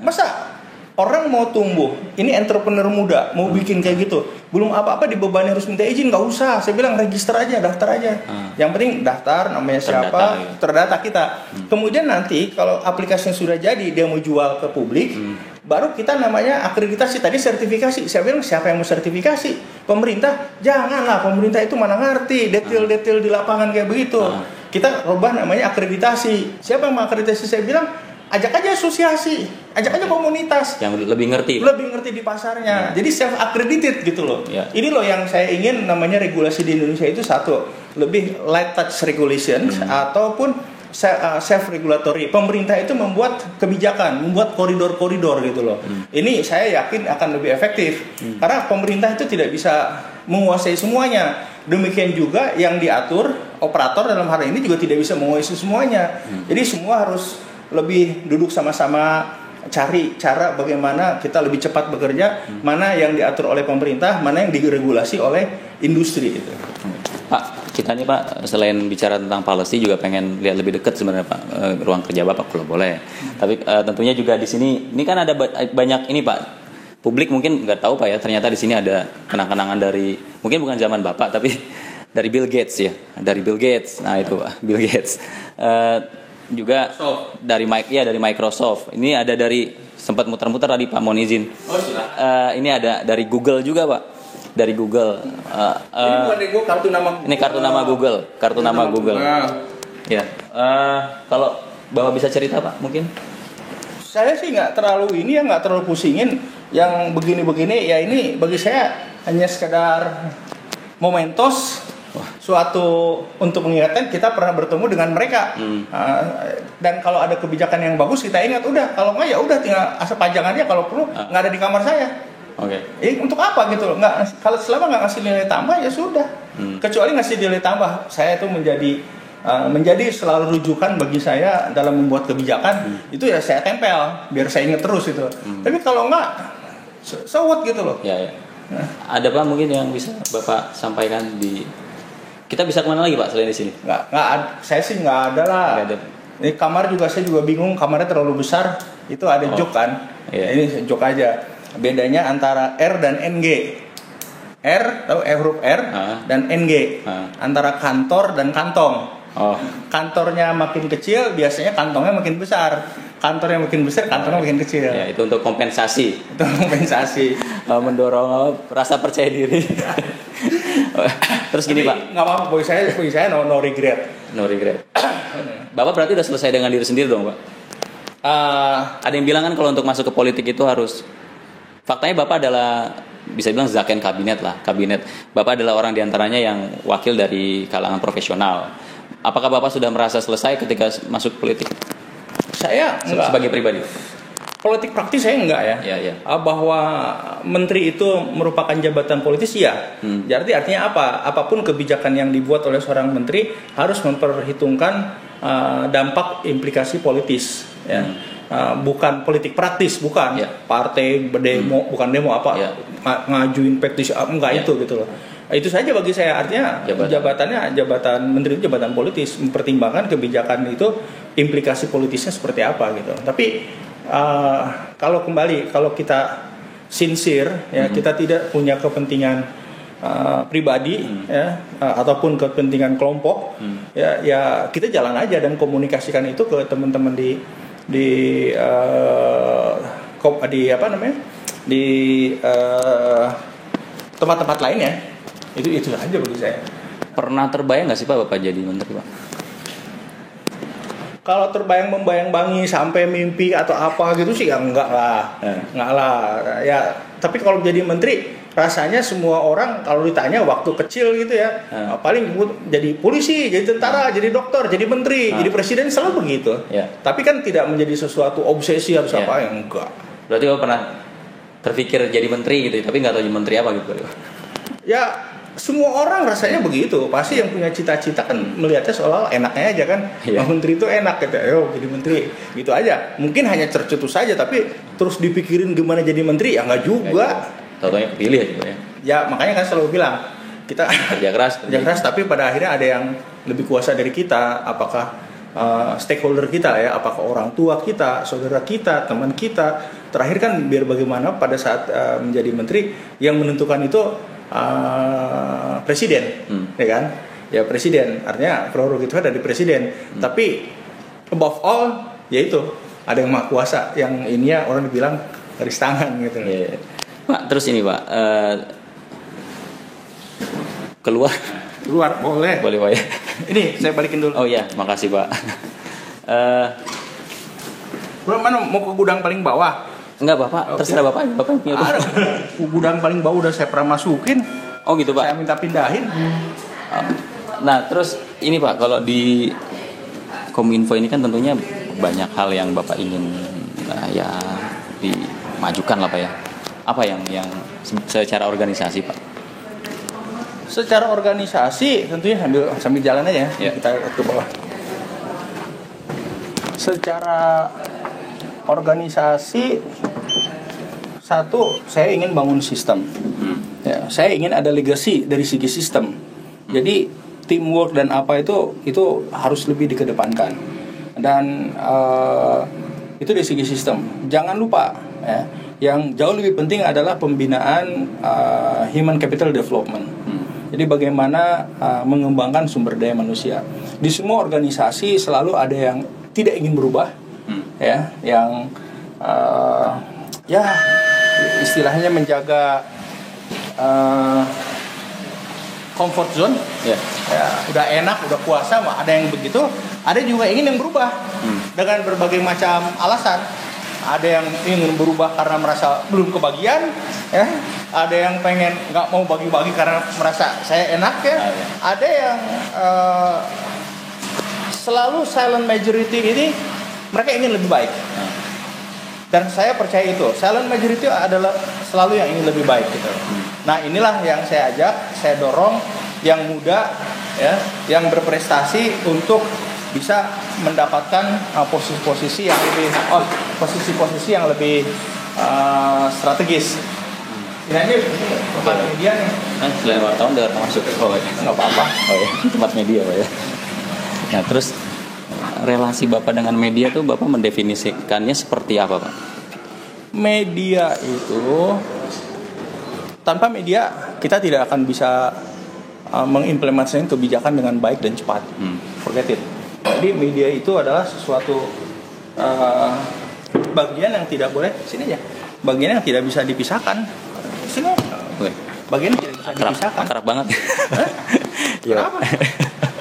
Masa orang mau tumbuh, ini entrepreneur muda mau bikin kayak gitu, belum apa-apa dibebani harus minta izin, nggak usah. Saya bilang register aja, daftar aja. Yang penting daftar, namanya siapa, terdata kita. Kemudian nanti kalau aplikasinya sudah jadi, dia mau jual ke publik, baru kita namanya akreditasi. Tadi sertifikasi, saya bilang siapa yang mau sertifikasi? Pemerintah? Janganlah, pemerintah itu mana ngerti detail-detail di lapangan kayak begitu. Kita rubah namanya akreditasi. Siapa yang mau akreditasi? Saya bilang ajak aja asosiasi, ajak aja komunitas yang lebih ngerti di pasarnya. Jadi self accredited gitu loh. Ini loh yang saya ingin, namanya regulasi di Indonesia itu satu, lebih light touch regulations ataupun self regulatory. Pemerintah itu membuat kebijakan, membuat koridor-koridor gitu loh. Ini saya yakin akan lebih efektif. Karena pemerintah itu tidak bisa menguasai semuanya. Demikian juga yang diatur operator dalam hal ini juga tidak bisa menguasai semuanya. Jadi semua harus lebih duduk sama-sama cari cara bagaimana kita lebih cepat bekerja, mana yang diatur oleh pemerintah, mana yang diregulasi oleh industri itu. Pak, kita nih Pak, selain bicara tentang policy juga pengen lihat lebih dekat sebenarnya Pak, ruang kerja Bapak kalau boleh. Tapi tentunya juga di sini, ini kan ada banyak ini Pak, publik mungkin nggak tahu Pak ya, ternyata di sini ada kenang-kenangan dari, mungkin bukan zaman Bapak tapi dari Bill Gates ya, dari Bill Gates. Nah itu Pak, Bill Gates. Juga dari Microsoft. Ini ada dari, sempat muter-muter tadi Pak, mohon izin. Ini ada dari Google juga Pak, dari Google. Ini bukan Google, kartu nama. Ini kartu nama Google, kartu nama Google. Ya, kalau Bapak bisa cerita Pak, mungkin? Saya sih nggak terlalu pusingin yang begini-begini. Ya ini bagi saya hanya sekedar mementos. Suatu untuk mengingatkan kita pernah bertemu dengan mereka, dan kalau ada kebijakan yang bagus kita ingat, udah, kalau nggak ya udah tinggal asal pajangannya, kalau perlu nggak ada di kamar saya. Untuk apa gitu loh? Nggak, kalau selama nggak ngasih nilai tambah ya sudah. Kecuali ngasih nilai tambah, saya itu menjadi selalu rujukan bagi saya dalam membuat kebijakan. Itu ya saya tempel biar saya ingat terus itu. Tapi kalau nggak, sewot gitu loh. Ada Pak mungkin yang bisa Bapak sampaikan di, kita bisa kemana lagi Pak selain di sini? Nggak, saya sih nggak ada lah. Ini kamar juga saya juga bingung, kamarnya terlalu besar. Itu ada jok kan? Ini jok aja. Bedanya antara R dan NG. R, tahu huruf R dan NG. Antara kantor dan kantong. Kantornya makin kecil, biasanya kantongnya makin besar. Kantornya makin besar, kantongnya makin kecil. Ya, itu untuk kompensasi. Mendorong rasa percaya diri. Terus gini Pak, nggak apa-apa, bagi saya no regret. Bapak berarti udah selesai dengan diri sendiri dong Pak? Ada yang bilang kan kalau untuk masuk ke politik itu harus, faktanya Bapak adalah bisa bilang zaken kabinet. Bapak adalah orang diantaranya yang wakil dari kalangan profesional. Apakah Bapak sudah merasa selesai ketika masuk politik? Saya enggak. Sebagai pribadi. Politik praktis saya enggak ya. Bahwa menteri itu merupakan jabatan politis ya. Jadi artinya apa? Apapun kebijakan yang dibuat oleh seorang menteri harus memperhitungkan dampak implikasi politis. Ya. Bukan politik praktis, bukan partai berdemo, bukan demo apa, ngajuin petisi, enggak itu gitu loh. Itu saja bagi saya, artinya jabatan menteri itu jabatan politis, mempertimbangkan kebijakan itu implikasi politisnya seperti apa gitu. Tapi kalau kita sincere ya, kita tidak punya kepentingan pribadi ataupun kepentingan kelompok, ya kita jalan aja dan komunikasikan itu ke teman-teman di tempat-tempat lainnya. Itu aja bagi saya. Pernah terbayang nggak sih Pak Bapak jadi menteri Pak? Kalau membayang-bangi sampai mimpi atau apa gitu sih ya enggak lah. Ya, tapi kalau jadi menteri rasanya semua orang kalau ditanya waktu kecil gitu ya, paling jadi polisi, jadi tentara, jadi dokter, jadi menteri, jadi presiden, selalu begitu. Tapi kan tidak menjadi sesuatu obsesi harus apa yang enggak. Berarti Bapak pernah terpikir jadi menteri gitu, tapi nggak tahu jadi menteri apa gitu. Ya semua orang rasanya begitu. Pasti yang punya cita-cita kan melihatnya seolah enaknya aja kan. Iya. Menteri itu enak gitu. Ayo jadi menteri. Gitu aja. Mungkin hanya tercetus saja, tapi terus dipikirin gimana jadi menteri ya nggak juga. Tahu-tahunya kepilih aja ya. Ya makanya kan selalu bilang kita Kerja keras. tapi pada akhirnya ada yang lebih kuasa dari kita. Apakah stakeholder kita ya, apakah orang tua kita, saudara kita, teman kita. Terakhir kan biar bagaimana pada saat menjadi menteri yang menentukan itu presiden, ya kan? Ya presiden, artinya prerogatif dari presiden. Tapi above all, yaitu ada yang maha kuasa, yang ininya orang dibilang garis tangan gitu. Yeah. Pak, terus ini Pak, keluar boleh. boleh Pak ya? Ini saya balikin dulu. Oh iya, makasih Pak. Mana mau ke gudang paling bawah? Enggak Bapak, terserah Bapak punya. Ada. Gudang paling bawah udah saya pernah masukin. Oh gitu Pak. Saya minta pindahin. Nah terus ini Pak, kalau di Kominfo ini kan tentunya banyak hal yang Bapak ingin ya dimajukan lah Pak ya. Apa yang secara organisasi Pak? Secara organisasi tentunya sambil jalan aja ya. Kita ke bawah. Secara organisasi, satu, saya ingin bangun sistem. Ya, saya ingin ada legacy dari segi sistem. Jadi teamwork dan apa itu harus lebih dikedepankan. Dan itu dari segi sistem. Jangan lupa ya, yang jauh lebih penting adalah pembinaan human capital development. Jadi bagaimana mengembangkan sumber daya manusia. Di semua organisasi selalu ada yang tidak ingin berubah, ya, yang ya istilahnya menjaga comfort zone, ya, udah enak, udah kuasa, ada yang begitu. Ada juga ingin yang berubah dengan berbagai macam alasan. Ada yang ingin berubah karena merasa belum kebagian, ya. Ada yang pengen nggak mau bagi-bagi karena merasa saya enak ya. Ada yang selalu silent majority ini mereka ingin lebih baik. Dan saya percaya itu silent majority adalah selalu yang ingin lebih baik gitu. Nah inilah yang saya ajak, saya dorong yang muda ya, yang berprestasi untuk bisa mendapatkan posisi-posisi yang lebih strategis. Ini tempat media nih. Selain wartawan udah masuk. Oh ya. Nggak apa-apa. Oh ya, tempat media Pak ya. Nah terus relasi Bapak dengan media tuh Bapak mendefinisikannya seperti apa Pak? Media itu, tanpa media kita tidak akan bisa mengimplementasikan kebijakan dengan baik dan cepat. Forget it. Jadi media itu adalah sesuatu bagian yang tidak boleh, sini aja, bagian yang tidak bisa dipisahkan. Sini. Bagian yang tidak bisa dipisahkan. Akrab banget. Kenapa?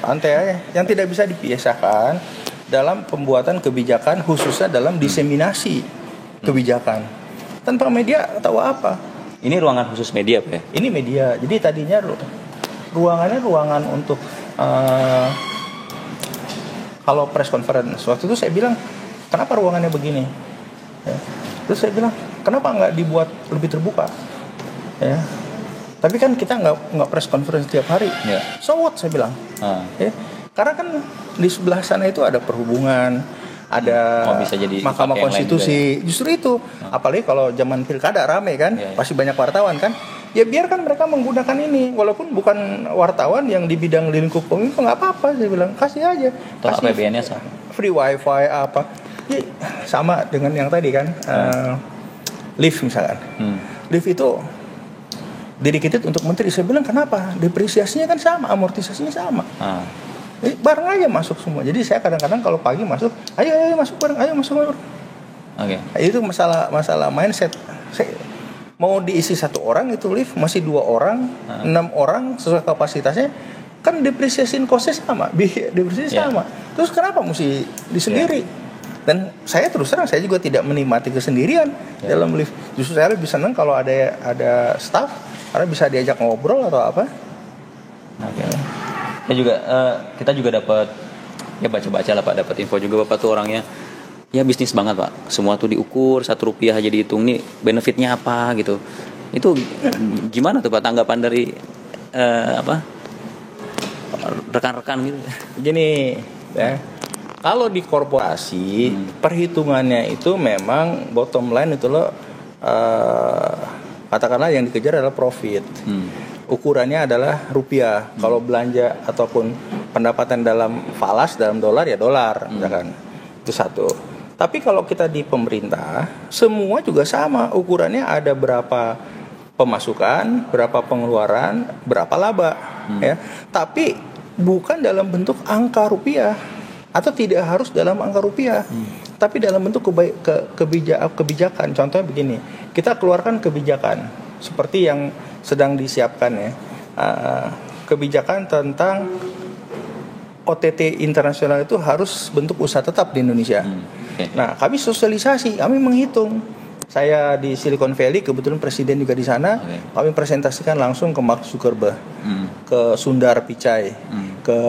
Santai aja. Yang tidak bisa dipisahkan dalam pembuatan kebijakan, khususnya dalam diseminasi kebijakan. Tanpa media tahu apa? Ini ruangan khusus media Pak ya? Ini media. Jadi tadinya ruangannya ruangan untuk kalau press conference. Waktu itu saya bilang, kenapa ruangannya begini? Ya. Terus saya bilang, kenapa nggak dibuat lebih terbuka? Ya. Tapi kan kita nggak press conference tiap hari. Ya. So what saya bilang? Ya. Karena kan di sebelah sana itu ada perhubungan, ada bisa jadi Mahkamah Konstitusi. Justru itu, apalagi kalau zaman pilkada rame kan, pasti banyak wartawan kan. Ya biarkan mereka menggunakan ini, walaupun bukan wartawan yang di bidang lingkup kominfo, nggak apa-apa. Saya bilang kasih aja. Toh APBN-nya sama. Free wifi apa? Ya, sama dengan yang tadi kan, lift misalkan. Lift itu dedicated untuk menteri. Saya bilang kenapa? Depresiasinya kan sama, amortisasinya sama. Bareng aja masuk semua. Jadi saya kadang-kadang kalau pagi masuk, ayo masuk bareng, ayo masuk bareng. Oke. Itu masalah mindset. Mau diisi 1 orang itu lift, masih 2 orang, 6 orang sesuai kapasitasnya, kan depresiasi kosnya sama, depresiasi sama. Terus kenapa mesti disendiri? Dan saya terus terang saya juga tidak menikmati kesendirian dalam lift. Justru saya lebih senang kalau ada staff, karena bisa diajak ngobrol atau apa. Oke. Kita juga dapat ya baca-baca lah Pak, dapat info juga Bapak tuh orangnya ya bisnis banget Pak. Semua tuh diukur, 1 rupiah aja dihitung nih benefitnya apa gitu. Itu gimana tuh Pak tanggapan dari rekan-rekan gitu? Gini ya, kalau di korporasi perhitungannya itu memang bottom line itu lo katakanlah yang dikejar adalah profit. Ukurannya adalah rupiah. Kalau belanja ataupun pendapatan dalam falas, dalam dolar ya dolar, misalkan. Itu satu. Tapi kalau kita di pemerintah, semua juga sama. Ukurannya ada berapa pemasukan, berapa pengeluaran, berapa laba. Ya. Tapi bukan dalam bentuk angka rupiah. Atau tidak harus dalam angka rupiah. Tapi dalam bentuk kebijakan. Contohnya begini, kita keluarkan kebijakan seperti yang sedang disiapkan ya, kebijakan tentang OTT internasional itu harus bentuk usaha tetap di Indonesia. Nah, kami sosialisasi, kami menghitung. Saya di Silicon Valley, kebetulan presiden juga di sana. Kami presentasikan langsung ke Mark Zuckerberg, ke Sundar Pichai, ke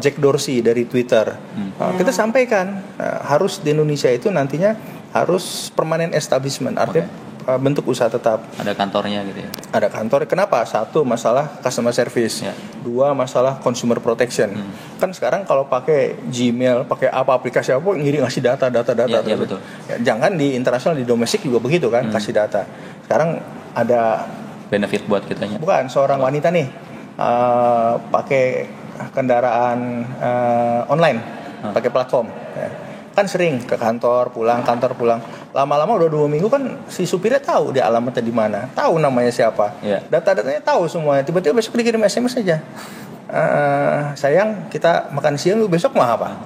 Jack Dorsey dari Twitter. Kita sampaikan harus di Indonesia itu nantinya harus permanent establishment, artinya bentuk usaha tetap. Ada kantornya gitu ya? Ada kantor. Kenapa? 1, masalah customer service. 2, masalah consumer protection. Kan sekarang kalau pakai Gmail, pakai apa aplikasi apa, ngasih data. Ya, betul. Ya, jangan di internasional, di domestik juga begitu kan, kasih data. Sekarang ada benefit buat kitanya. Bukan, seorang wanita nih pakai kendaraan online, pakai platform. Ya. Kan sering ke kantor pulang. Lama-lama udah 2 minggu kan si supirnya tahu dia alamatnya di mana, tahu namanya siapa, data-datanya tahu semuanya. Tiba-tiba besok dikirim SMS aja, sayang kita makan siang besok mau apa?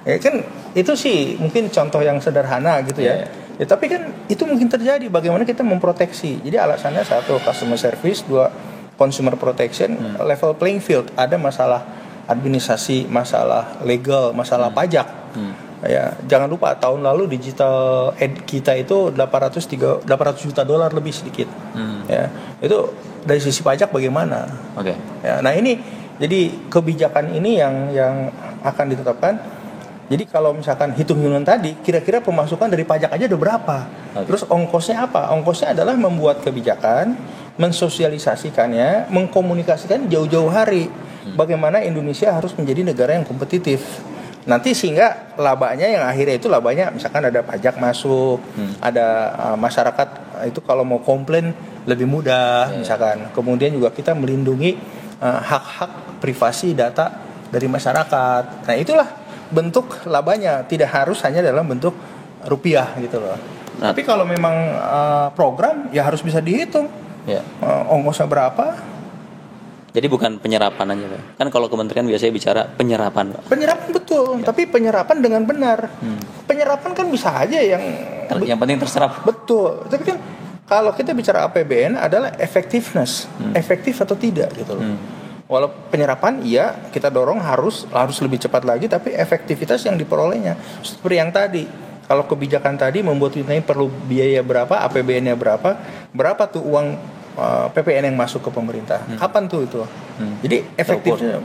Ya kan itu sih mungkin contoh yang sederhana gitu ya. Ya, tapi kan itu mungkin terjadi. Bagaimana kita memproteksi? Jadi alasannya 1, customer service, 2, consumer protection, level playing field. Ada masalah administrasi, masalah legal, masalah pajak. Ya, jangan lupa tahun lalu digital ad kita itu 800 juta dolar lebih sedikit. Ya, itu dari sisi pajak bagaimana? Ya, nah ini jadi kebijakan ini yang akan ditetapkan. Jadi kalau misalkan hitung-hitungan tadi, kira-kira pemasukan dari pajak aja udah berapa? Terus ongkosnya apa? Ongkosnya adalah membuat kebijakan, mensosialisasikannya, mengkomunikasikan jauh-jauh hari. Bagaimana Indonesia harus menjadi negara yang kompetitif. Nanti sehingga labanya yang akhirnya itu labanya misalkan ada pajak masuk, ada masyarakat itu kalau mau komplain lebih mudah misalkan. Kemudian juga kita melindungi hak-hak privasi data dari masyarakat. Nah, itulah bentuk labanya, tidak harus hanya dalam bentuk rupiah gitu loh. Tapi kalau memang program ya harus bisa dihitung. Ongkosnya berapa? Jadi bukan penyerapan aja Pak. Kan kalau kementerian biasanya bicara penyerapan Pak. Penyerapan betul, tapi penyerapan dengan benar. Penyerapan kan bisa aja yang penting terserap. Betul. Tapi kan kalau kita bicara APBN adalah effectiveness, efektif atau tidak gitu loh. Walau penyerapan iya kita dorong harus lebih cepat lagi, tapi efektivitas yang diperolehnya seperti yang tadi. Kalau kebijakan tadi membuat kita ini perlu biaya berapa, APBN-nya berapa tuh uang PPN yang masuk ke pemerintah. Kapan tuh itu? Jadi efektifnya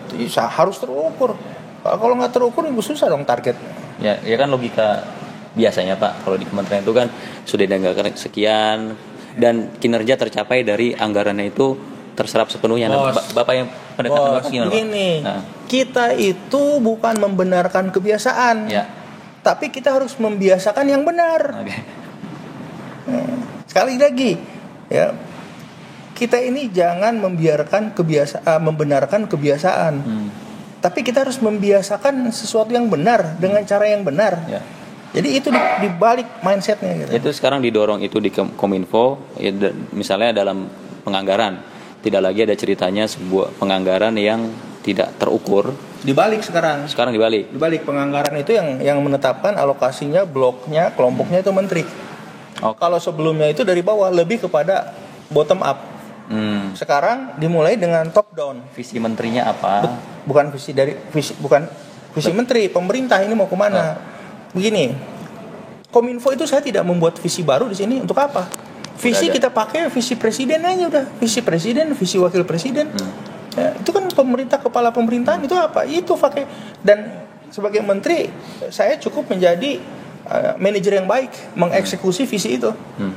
harus terukur. Kalau nggak terukur itu susah dong target. Ya kan logika biasanya Pak. Kalau di kementerian itu kan sudah dianggarkan sekian dan kinerja tercapai dari anggarannya itu terserap sepenuhnya. Nah, Bapak yang pendekatan gimana? Begini, kita itu bukan membenarkan kebiasaan, tapi kita harus membiasakan yang benar. Sekali lagi, ya. Kita ini jangan membenarkan kebiasaan, tapi kita harus membiasakan sesuatu yang benar dengan cara yang benar. Jadi itu dibalik mindsetnya. Gitu. Itu sekarang didorong itu di Kominfo, ya, misalnya dalam penganggaran, tidak lagi ada ceritanya sebuah penganggaran yang tidak terukur. Dibalik sekarang. Sekarang dibalik. Dibalik penganggaran itu yang menetapkan alokasinya, bloknya, kelompoknya itu menteri. Kalau sebelumnya itu dari bawah lebih kepada bottom up. Sekarang dimulai dengan top down. Visi menterinya apa? Bukan visi menteri, pemerintah ini mau kemana? Begini, Kominfo itu saya tidak membuat visi baru di sini. Untuk apa? Visi kita pakai visi presiden aja udah. Visi presiden, visi wakil presiden. Ya, itu kan pemerintah, kepala pemerintahan itu apa? Itu pakai. Dan sebagai menteri saya cukup menjadi manajer yang baik mengeksekusi visi itu,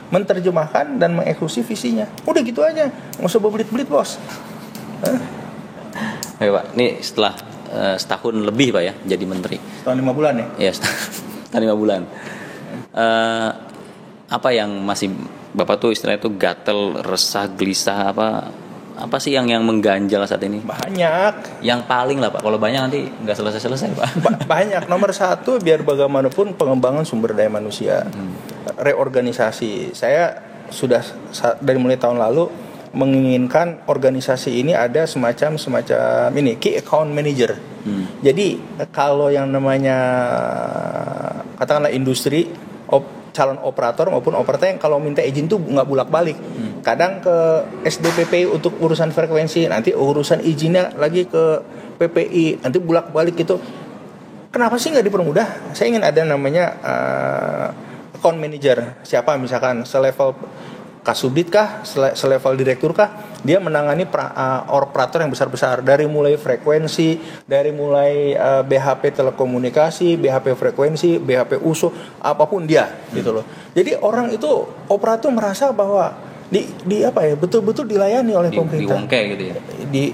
menerjemahkan dan mengeksekusi visinya. Udah gitu aja, nggak usah belit-belit bos. Oke Pak, ini setelah setahun lebih Pak ya jadi menteri. Tahun 5 bulan ya? Ya, setahun 5 bulan. Apa yang masih Bapak tuh istilahnya tuh gatel, resah, gelisah, apa sih yang mengganjal saat ini? Banyak. Yang paling lah Pak, kalau banyak nanti nggak selesai Pak. Banyak. Nomor 1 biar bagaimanapun pengembangan sumber daya manusia, reorganisasi. Saya sudah dari mulai tahun lalu menginginkan organisasi ini ada semacam ini key account manager. Jadi kalau yang namanya katakanlah industri calon operator maupun operator yang kalau minta izin tuh nggak bolak-balik. Kadang ke SDPPI untuk urusan frekuensi, nanti urusan izinnya lagi ke PPI, nanti bolak-balik gitu. Kenapa sih nggak dipermudah? Saya ingin ada namanya account manager. Siapa misalkan selevel Kasubdit kah, selevel direktur kah, dia menangani operator yang besar-besar, dari mulai frekuensi, dari mulai BHP telekomunikasi, BHP frekuensi, BHP USO, apapun dia gitu loh. Jadi orang itu operator merasa bahwa di apa ya, betul-betul dilayani oleh pemerintah. Diwongke gitu ya.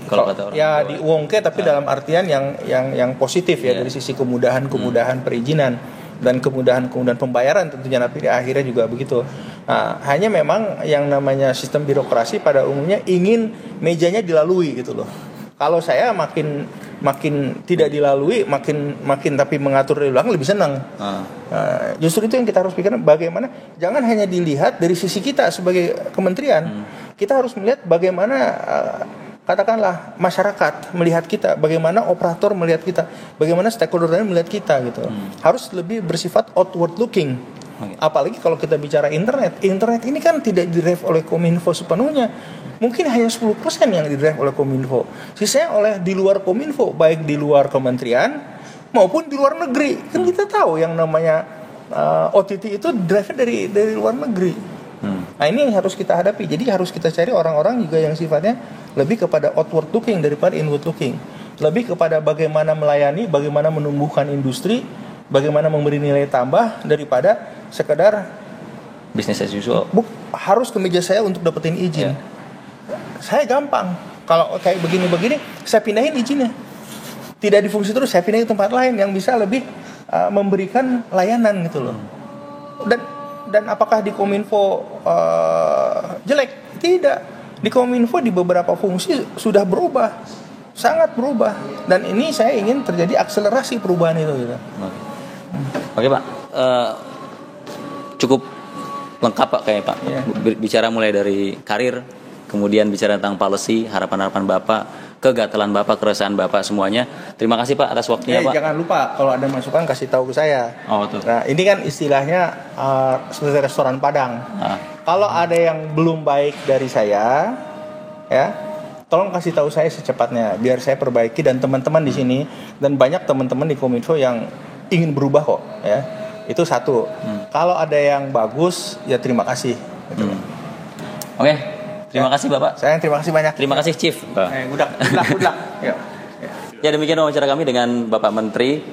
Kalau kata orang. Ya diwongke tapi dalam artian yang positif ya, dari sisi kemudahan perizinan dan kemudahan pembayaran tentunya, tapi akhirnya juga begitu. Nah, hanya memang yang namanya sistem birokrasi pada umumnya ingin mejanya dilalui gitu loh. Kalau saya makin tidak dilalui, makin tapi mengatur dari belakang lebih senang. Justru itu yang kita harus pikirkan, bagaimana jangan hanya dilihat dari sisi kita sebagai kementerian. Kita harus melihat bagaimana katakanlah masyarakat melihat kita, bagaimana operator melihat kita, bagaimana stakeholder lain melihat kita gitu. Harus lebih bersifat outward looking. Apalagi kalau kita bicara internet ini kan tidak di-drive oleh Kominfo sepenuhnya, mungkin hanya 10% yang di-drive oleh Kominfo, sisanya oleh di luar Kominfo, baik di luar kementerian maupun di luar negeri. Kan kita tahu yang namanya OTT itu drive dari luar negeri. Nah ini yang harus kita hadapi. Jadi harus kita cari orang-orang juga yang sifatnya lebih kepada outward looking daripada inward looking, lebih kepada bagaimana melayani, bagaimana menumbuhkan industri, bagaimana memberi nilai tambah daripada sekedar business as usual. Harus ke meja saya untuk dapetin izin. Saya gampang. Kalau kayak begini-begini, saya pindahin izinnya. Tidak difungsi terus, saya pindahin ke tempat lain yang bisa lebih memberikan layanan gitu loh. Dan apakah di Kominfo jelek? Tidak. Di Kominfo di beberapa fungsi sudah berubah, sangat berubah. Dan ini saya ingin terjadi akselerasi perubahan itu gitu. Oke Pak, cukup lengkap Pak kayaknya Pak. Bicara mulai dari karir, kemudian bicara tentang policy, harapan-harapan Bapak, kegatelan Bapak, keresahan Bapak, semuanya. Terima kasih Pak atas waktunya Pak. Jangan lupa kalau ada masukan kasih tahu ke saya. Betul. Nah ini kan istilahnya seperti restoran Padang. Kalau ada yang belum baik dari saya, ya tolong kasih tahu saya secepatnya biar saya perbaiki, dan teman-teman di sini dan banyak teman-teman di Kominfo yang ingin berubah kok ya. Itu satu. Kalau ada yang bagus ya terima kasih gitu. Oke. Terima kasih Bapak. Saya terima kasih banyak. Terima kasih Chief. Good luck. Ya demikian wawancara kami dengan Bapak Menteri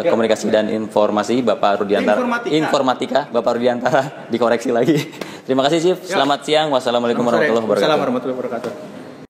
Komunikasi dan Informasi Bapak Rudiantara. Informatika Bapak Rudiantara, dikoreksi lagi. Terima kasih Chief. Selamat siang. Wassalamualaikum warahmatullahi wabarakatuh. Waalaikumsalam warahmatullahi wabarakatuh.